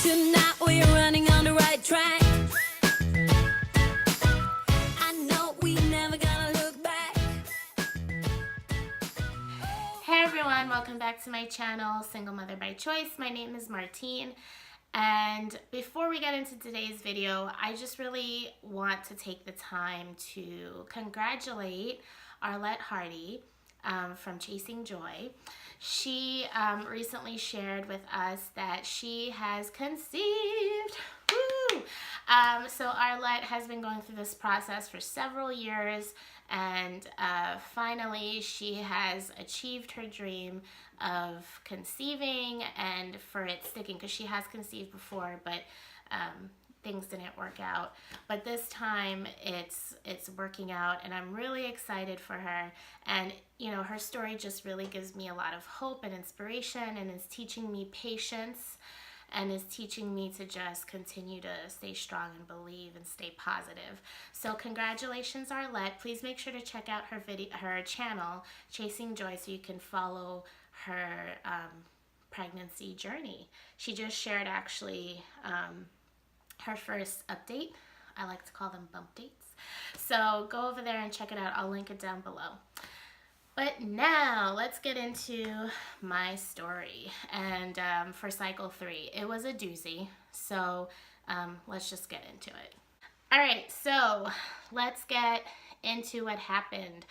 Tonight we're running on the right track. I know we never gonna look back. Hey everyone, welcome back to my channel, Single Mother by Choice. My name is Martine, and before we get into today's video, I just really want to take the time to congratulate Arlette Hardy from Chasing Joy. She recently shared with us that she has conceived. Woo! So Arlette has been going through this process for several years, and finally she has achieved her dream of conceiving and for it sticking, because she has conceived before, but things didn't work out. But this time it's working out, and I'm really excited for her. And you know, her story just really gives me a lot of hope and inspiration, and is teaching me patience, and is teaching me to just continue to stay strong and believe and stay positive. So congratulations, Arlette. Please make sure to check out her channel, Chasing Joy, so you can follow her pregnancy journey. She just shared actually her first update. I like to call them bump dates. So go over there and check it out. I'll link it down below. But now let's get into my story. And for cycle 3, it was a doozy. So let's just get into it. All right, so let's get into what happened.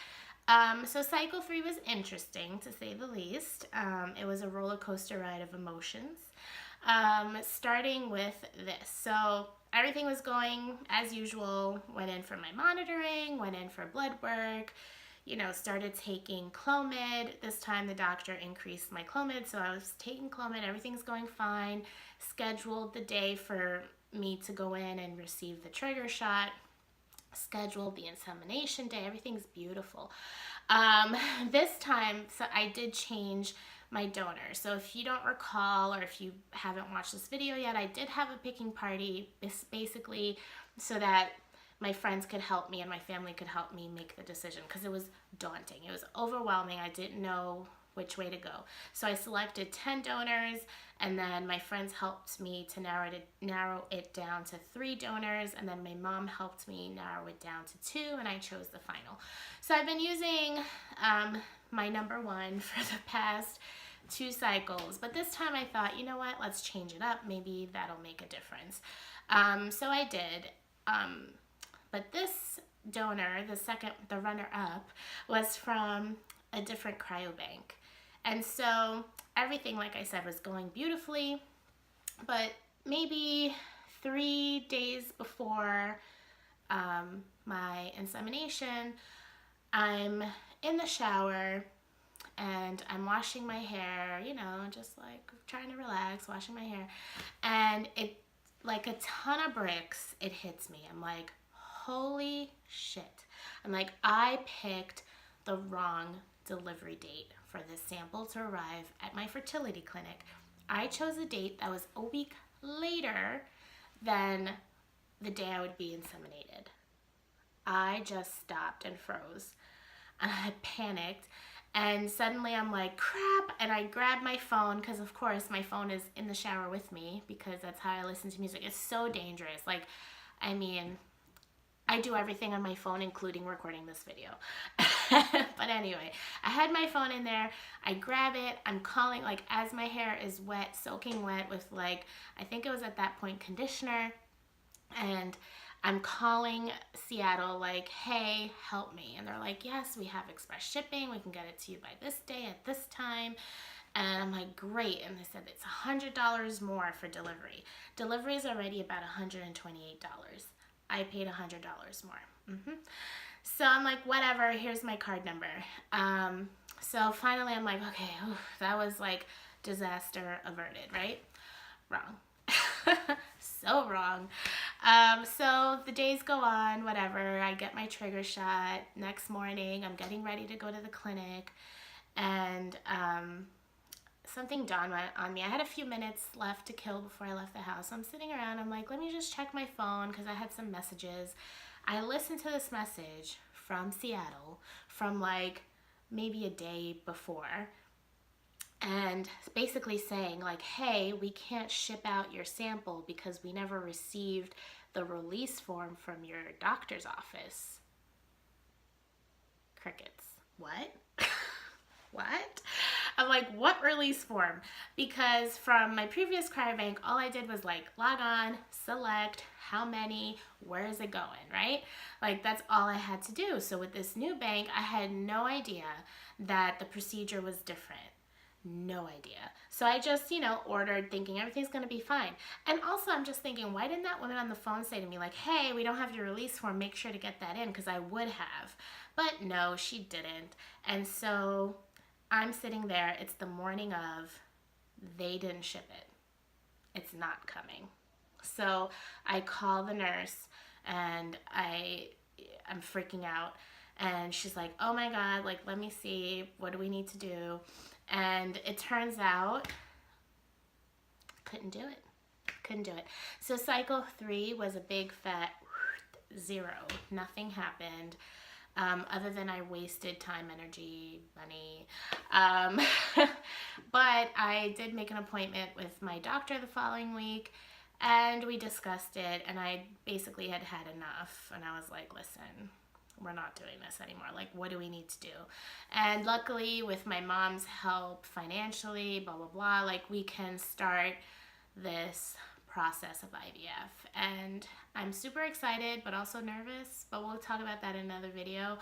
So cycle 3 was interesting, to say the least. It was a roller coaster ride of emotions. Starting with this. So everything was going as usual. Went in for my monitoring, went in for blood work, you know, started taking Clomid. This time the doctor increased my Clomid, so I was taking Clomid. Everything's going fine. Scheduled the day for me to go in and receive the trigger shot. Scheduled the insemination day. Everything's beautiful. This time, so I did change my donor. So if you don't recall, or if you haven't watched this video yet, I did have a picking party, basically so that my friends could help me and my family could help me make the decision, because it was daunting. It was overwhelming. I didn't know which way to go. So I selected 10 donors, and then my friends helped me to narrow it down to 3 donors, and then my mom helped me narrow it down to 2, and I chose the final. So I've been using my number 1 for the past 2 cycles, but this time I thought, you know what, let's change it up. Maybe that'll make a difference. So I did. But this donor, the runner-up, was from a different cryobank. And so everything, like I said, was going beautifully. But maybe 3 days before my insemination, I'm in the shower and I'm washing my hair, you know, just like trying to relax, washing my hair. And it, like a ton of bricks, it hits me. I'm like, holy shit. I'm like, I picked the wrong delivery date for this sample to arrive at my fertility clinic. I chose a date that was a week later than the day I would be inseminated. I just stopped and froze. I panicked, and suddenly I'm like, crap, and I grabbed my phone, because of course my phone is in the shower with me, because that's how I listen to music. It's so dangerous. Like, I mean, I do everything on my phone, including recording this video. But anyway, I had my phone in there. I grab it. I'm calling, like, as my hair is wet, soaking wet with, like, I think it was at that point conditioner. And I'm calling Seattle, like, hey, help me. And they're like, yes, we have express shipping. We can get it to you by this day at this time. And I'm like, great. And they said it's $100 more for delivery. Delivery is already about $128. I paid $100 more. So I'm like, whatever, here's my card number. So finally I'm like, okay, that was like disaster averted, right? Wrong. So wrong. So the days go on, whatever. I get my trigger shot. Next morning, I'm getting ready to go to the clinic, and something dawned on me. I had a few minutes left to kill before I left the house. I'm sitting around. I'm like, let me just check my phone, because I had some messages. I listened to this message from Seattle from like maybe a day before. and basically saying like, hey, we can't ship out your sample because we never received the release form from your doctor's office. Crickets. What? What? I'm like, what release form? Because from my previous cryobank, all I did was like log on, select how many, where is it going, right? Like that's all I had to do. So with this new bank, I had no idea that the procedure was different. No idea. So I just, ordered thinking everything's going to be fine. And also I'm just thinking, why didn't that woman on the phone say to me like, hey, we don't have your release form, make sure to get that in, because I would have. But no, she didn't. And so I'm sitting there, it's the morning of, they didn't ship it. It's not coming. So I call the nurse and I'm freaking out. And she's like, oh my God, like, let me see, what do we need to do? And it turns out, couldn't do it. So cycle 3 was a big fat 0. Nothing happened. Other than I wasted time, energy, money. But I did make an appointment with my doctor the following week, and we discussed it, and I basically had had enough, and I was like, listen, we're not doing this anymore. Like, what do we need to do? And luckily, with my mom's help financially, blah, blah, blah, like, we can start this process of IVF. And I'm super excited, but also nervous, but we'll talk about that in another video.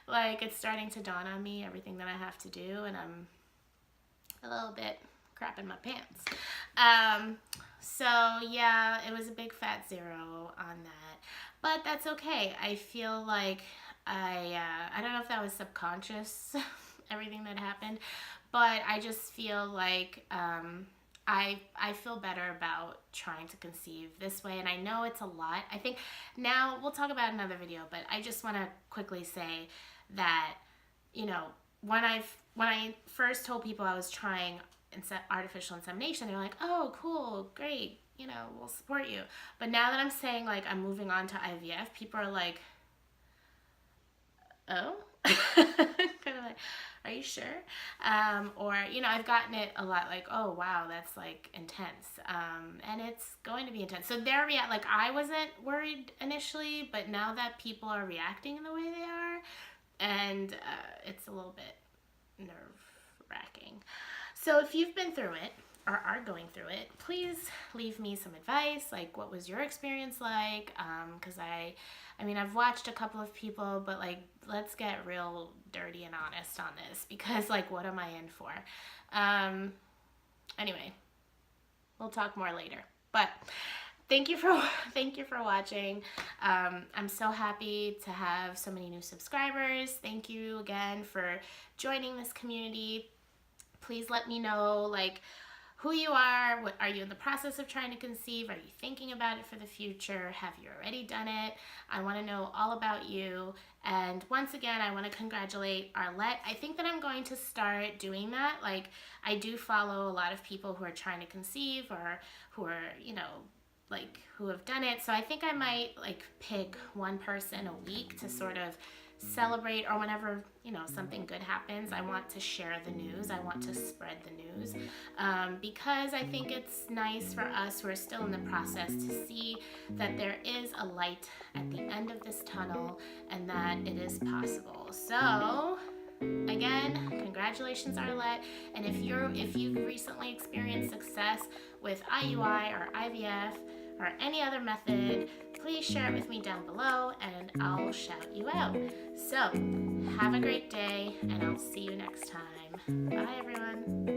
Like, it's starting to dawn on me, everything that I have to do, and I'm a little bit crapping my pants. So yeah, it was a big fat 0 on that, but that's okay. I feel like I don't know if that was subconscious, everything that happened, but I just feel like I feel better about trying to conceive this way, and I know it's a lot. I think now we'll talk about another video, but I just want to quickly say that, when I first told people I was trying artificial insemination, they're like, oh, cool, great, we'll support you. But now that I'm saying like I'm moving on to IVF, people are like, oh, kind of like, are you sure? Or, I've gotten it a lot, like, oh, wow, that's like intense. And it's going to be intense. So like, I wasn't worried initially, but now that people are reacting the way they are, and it's a little bit nerve-wracking. So if you've been through it or are going through it, please leave me some advice. Like, what was your experience like? Because I've watched a couple of people, but like, let's get real dirty and honest on this, because like, what am I in for? Anyway, we'll talk more later. But thank you for watching. I'm so happy to have so many new subscribers. Thank you again for joining this community. Please let me know like who you are. What are you in the process of trying to conceive? Are you thinking about it for the future? Have you already done it? I want to know all about you. And once again, I want to congratulate Arlette. I think that I'm going to start doing that. Like, I do follow a lot of people who are trying to conceive, or who are, like, who have done it. So I think I might like pick one person a week to sort of celebrate, or whenever something good happens, I want to share the news. I want to spread the news, because I think it's nice for us who are still in the process to see that there is a light at the end of this tunnel, and that it is possible. So again, congratulations, Arlette. And if you've recently experienced success with IUI or IVF or any other method, please share it with me down below and I'll shout you out. So have a great day, and I'll see you next time. Bye, everyone.